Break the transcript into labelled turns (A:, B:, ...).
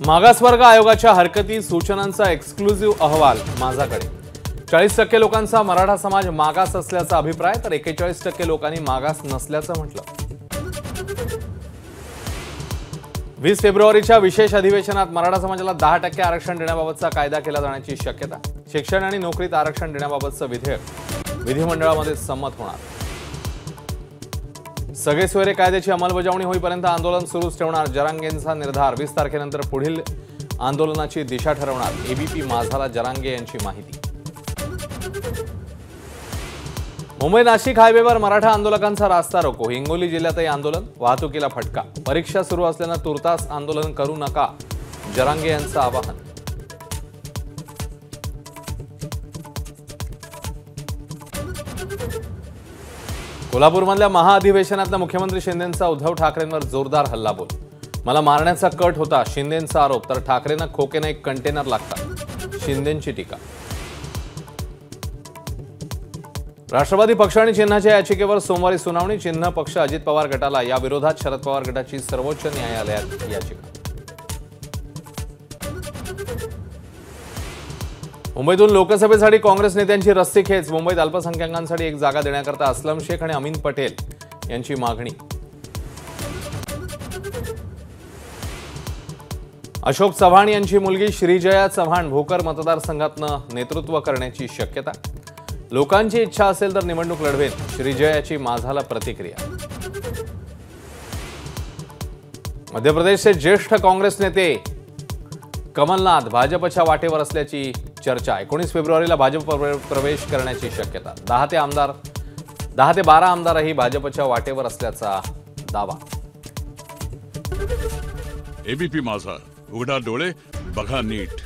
A: मागासवर्ग आयोगाच्या हरकती सूचनांचा एक्सक्लुझिव्ह अहवाल माझ्याकडे। 40% लोकांचा मराठा समाज मागास असल्याचा अभिप्राय, तर 41% लोकांनी मागास नसल्याचं म्हटलं। 20 फेब्रुवारीच्या विशेष अधिवेशनात मराठा समाजाला 10% आरक्षण देण्याबाबतचा कायदा केला जाण्याची शक्यता। शिक्षण आणि नोकरीत आरक्षण देण्याबाबतचं विधेयक विधिमंडळामध्ये संमत होणार। सगळे सोयरे कायद्याची अंमलबजावणी होईपर्यंत आंदोलन सुरूच ठेवणार, जरांगेंचा निर्धार। 20 तारखेनंतर पुढील आंदोलनाची दिशा ठरवणार, एबीपी माझाला जरांगे यांची माहिती। मुंबई नाशिक हायवेवर मराठा आंदोलकांचा रास्ता रोको, हिंगोली जिल्ह्यातही आंदोलन, वाहतुकीला फटका। परीक्षा सुरू असल्यानं तुर्तास आंदोलन करू नका, जरांगे यांचं आवाहन। कोल्हापूरमधल्या महाअधिवेशनातल्या मुख्यमंत्री शिंदेंचा उद्धव ठाकरेंवर जोरदार हल्लाबोल। मला मारण्याचा कट होता, शिंदेंचा आरोप, तर ठाकरेंना खोकेनं एक कंटेनर लागतात, शिंदेंची टीका। राष्ट्रवादी पक्ष आणि चिन्हाच्या याचिकेवर सोमवारी सुनावणी। चिन्ह पक्ष अजित पवार गटाला, या विरोधात शरद पवार गटाची सर्वोच्च न्यायालयात याचिका। मुंबईतून लोकसभेसाठी काँग्रेस नेत्यांची रस्सीखेच। मुंबईत अल्पसंख्याकांसाठी एक जागा देण्याकरता असलम शेख आणि अमीन पटेल यांची मागणी। अशोक चव्हाण यांची मुलगी श्रीजया चव्हाण भोकर मतदारसंघातनं नेतृत्व करण्याची शक्यता। लोकांची इच्छा असेल तर निवडणूक लढवेल, श्रीजयाची माझाला प्रतिक्रिया। मध्य प्रदेशचे ज्येष्ठ काँग्रेस नेते कमलनाथ भाजपच्या वाटेवर असल्याची चर्चा। 19 फेब्रुवारीला भाजप प्रवेश करण्याची शक्यता। 10 ते 12 आमदारही भाजपच्या वाटेवर असल्याचा दावा।
B: एबीपी माझा, उघडा डोळे बघा नीट।